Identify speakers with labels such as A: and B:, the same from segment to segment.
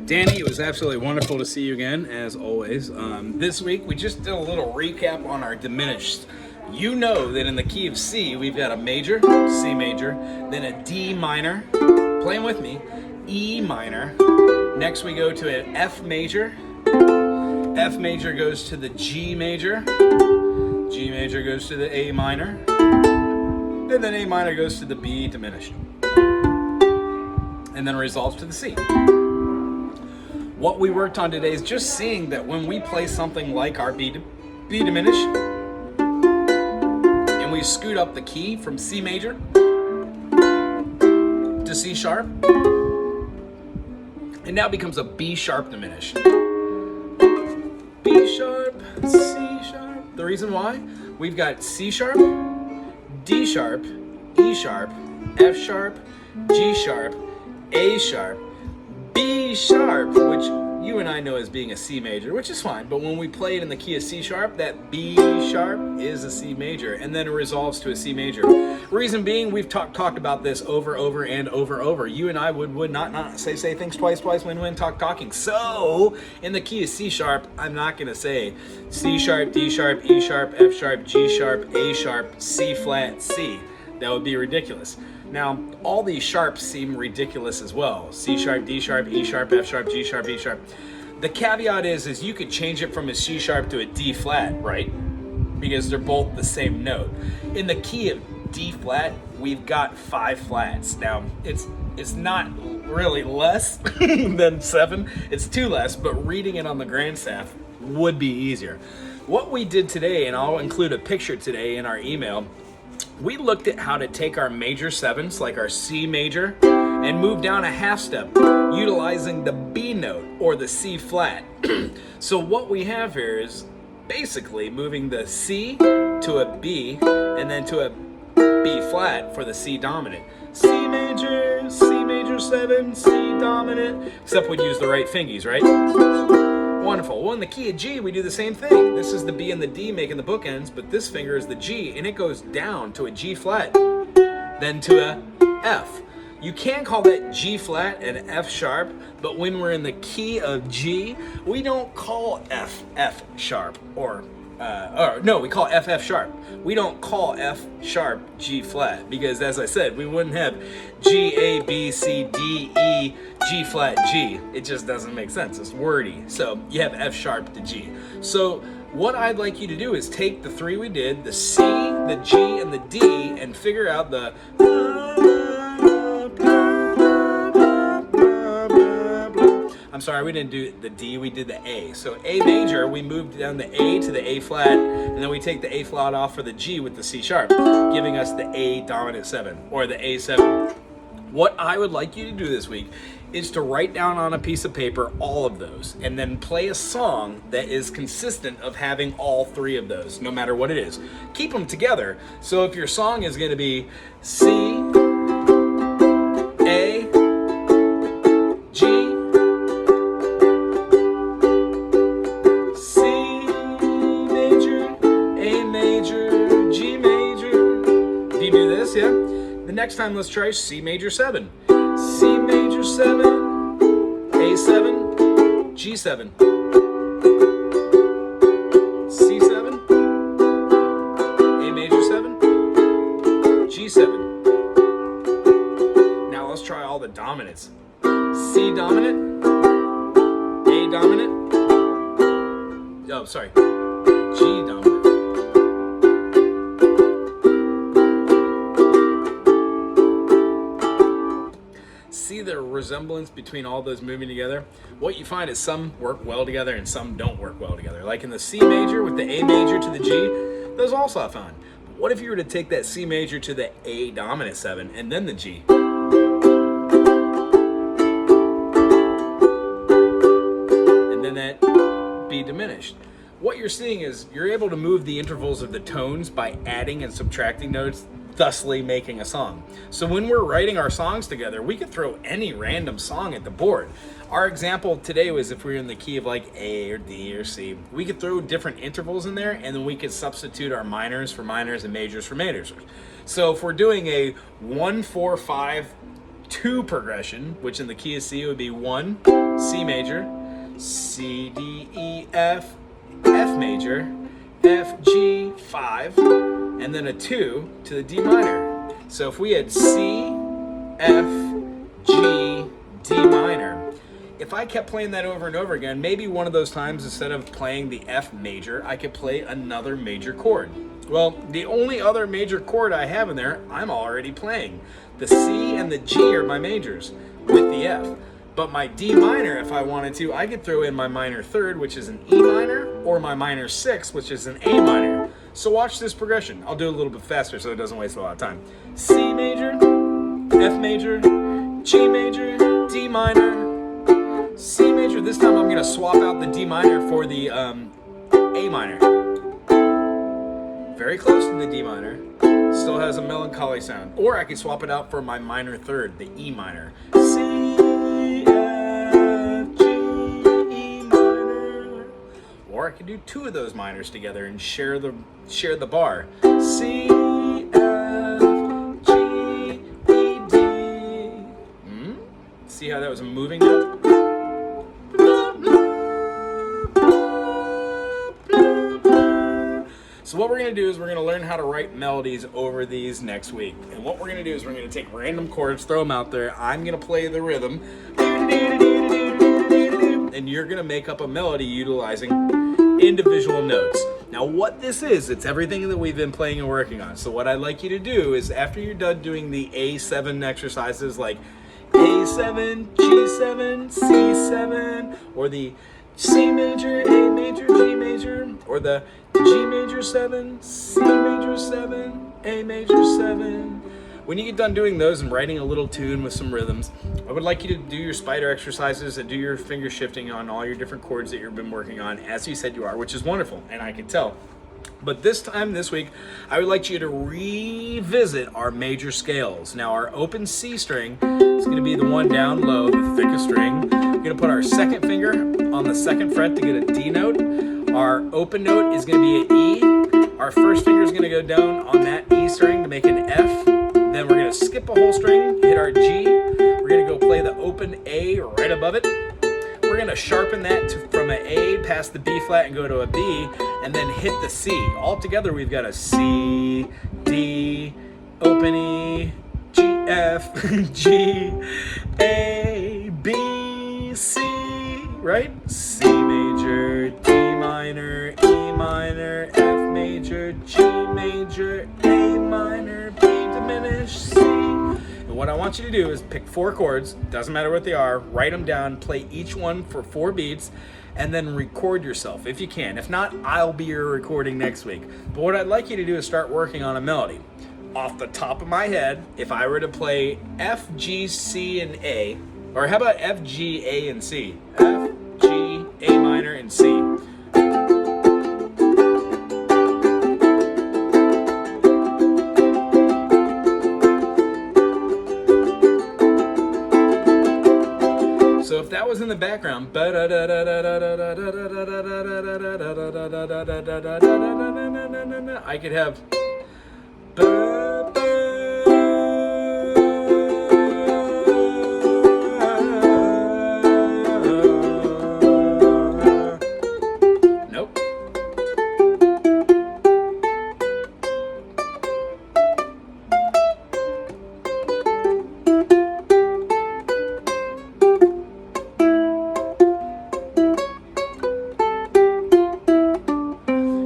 A: Dani, it was absolutely wonderful to see you again, as always. This week, we just did a little recap on our diminished. You know that in the key of C, we've got a major, C major, then a D minor, playing with me, E minor. Next, we go to an F major. F major goes to the G major. G major goes to the A minor. And then A minor goes to the B diminished. And then resolves to the C. What we worked on today is just seeing that when we play something like our B diminished, and we scoot up the key from C major to C sharp, it now becomes a B sharp diminished. B sharp, C sharp. The reason why? We've got C sharp, D sharp, E sharp, F sharp, G sharp, A sharp, B sharp, which you and I know as being a C major, which is fine, but when we play it in the key of C sharp, that B sharp is a C major, and then it resolves to a C major. Reason being, we've talked about this over and over. You and I would not say things twice, win, talking. So, in the key of C sharp, I'm not going to say C sharp, D sharp, E sharp, F sharp, G sharp, A sharp, C flat, C. That would be ridiculous. Now, all these sharps seem ridiculous as well. C sharp, D sharp, E sharp, F sharp, G sharp, E sharp. The caveat is you could change it from a C sharp to a D flat, right? Because they're both the same note. In the key of D flat, we've got 5 flats. Now, it's not really less than 7. It's 2 less, but reading it on the grand staff would be easier. What we did today, and I'll include a picture today in our email, we looked at how to take our major 7s, like our C major, and move down a half step, utilizing the B note or the C flat. So what we have here is basically moving the C to a B and then to a B flat for the C dominant. C major 7, C dominant, except we'd use the right fingies, right? Wonderful. Well, in the key of G, we do the same thing. This is the B and the D making the bookends, but this finger is the G, and it goes down to a G flat, then to a F. You can call that G flat and F sharp, but when we're in the key of G, we don't call F sharp we call F sharp. We don't call F sharp G flat because, as I said, we wouldn't have G, A, B, C, D, E, G flat, G. It just doesn't make sense. It's wordy. So you have F sharp to G. So what I'd like you to do is take the 3 we did, the C, the G, and the D, and figure out the I'm sorry, we didn't do the D, we did the A. So A major, we moved down the A to the A flat, and then we take the A flat off for the G with the C sharp, giving us the A dominant 7, or the A7. What I would like you to do this week is to write down on a piece of paper all of those, and then play a song that is consistent of having all 3 of those, no matter what it is. Keep them together. So if your song is going to be C, A, G, yeah. The next time, let's try C major 7. C major 7, A7, G7, C7, A major 7, G7. Now let's try all the dominants. C dominant, A dominant, G dominant. See the resemblance between all those moving together? What you find is some work well together and some don't work well together. Like in the C major with the A major to the G, those also have fun. But what if you were to take that C major to the A dominant 7 and then the G? And then that B diminished. What you're seeing is you're able to move the intervals of the tones by adding and subtracting notes, thusly making a song. So when we're writing our songs together, we could throw any random song at the board. Our example today was if we were in the key of like A or D or C, we could throw different intervals in there, and then we could substitute our minors for minors and majors for majors. So if we're doing a 1-4-5 2 progression, which in the key of C would be 1, C major, C, D, E, F, F major, F, G, 5, and then a 2 to the D minor. So if we had C, F, G, D minor, if I kept playing that over and over again, maybe one of those times instead of playing the F major, I could play another major chord. Well, the only other major chord I have in there, I'm already playing. The C and the G are my majors with the F. But my D minor, if I wanted to, I could throw in my minor third, which is an E minor, or my minor 6, which is an A minor. So watch this progression. I'll do it a little bit faster so it doesn't waste a lot of time. C major, F major, G major, D minor, C major. This time I'm going to swap out the D minor for the A minor. Very close to the D minor. Still has a melancholy sound. Or I could swap it out for my minor third, the E minor. C, F, G, E minor. Or I could do 2 of those minors together and share the bar. C, F, G, E, D. See how that was a moving note? So what we're going to do is we're going to learn how to write melodies over these next week. And what we're going to do is we're going to take random chords, throw them out there. I'm going to play the rhythm. And you're going to make up a melody utilizing individual notes. Now what this is, it's everything that we've been playing and working on. So what I'd like you to do is after you're done doing the A7 exercises like A7, G7, C7, or the C major, A major, G major, or the G major 7, C major 7, A major 7. When you get done doing those and writing a little tune with some rhythms, I would like you to do your spider exercises and do your finger shifting on all your different chords that you've been working on, as you said you are, which is wonderful, and I can tell. But this week, I would like you to revisit our major scales. Now, our open C string is going to be the one down low, the thickest string. We're going to put our second finger on the 2nd fret to get a D note. Our open note is going to be an E. Our first finger is going to go down on that E string to make an F. Then we're going to skip a whole string, hit our G. We're going to go play the open A right above it. We're going to sharpen that from an A past the B flat and go to a B, and then hit the C. All together we've got a C, D, open E, G, F, G, A, B, C, right? C major, D minor, E minor, F major, G major, A minor, B diminished, C. And what I want you to do is pick 4 chords, doesn't matter what they are, write them down, play each one for 4 beats, and then record yourself if you can. If not, I'll be your recording next week. But what I'd like you to do is start working on a melody. Off the top of my head, if I were to play F, G, C, and A, or how about F, G, A, and C? F, G, A minor, and C. So if that was in the background, I could have nope.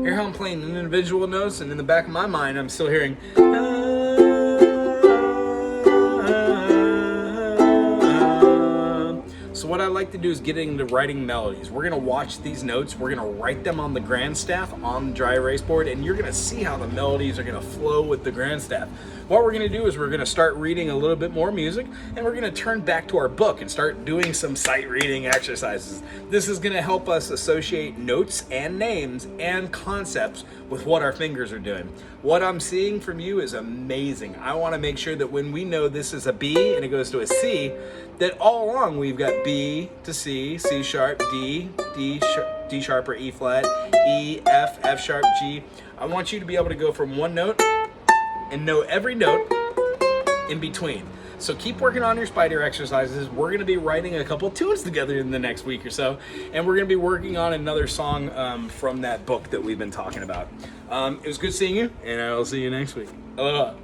A: Hear how I'm playing individual notes, and in the back of my mind I'm still hearing So what I like to do is get into writing melodies. We're gonna watch these notes, we're gonna write them on the grand staff on the dry erase board, and you're gonna see how the melodies are gonna flow with the grand staff. What we're gonna do is we're gonna start reading a little bit more music, and we're gonna turn back to our book and start doing some sight reading exercises. This is gonna help us associate notes and names and concepts with what our fingers are doing. What I'm seeing from you is amazing. I wanna make sure that when we know this is a B and it goes to a C, that all along we've got B to C, C sharp, D sharp or E flat, E, F, F sharp, G. I want you to be able to go from one note and know every note in between. So keep working on your spider exercises. We're going to be writing a couple tunes together in the next week or so, and we're going to be working on another song from that book that we've been talking about. It was good seeing you, and I will see you next week. Aloha.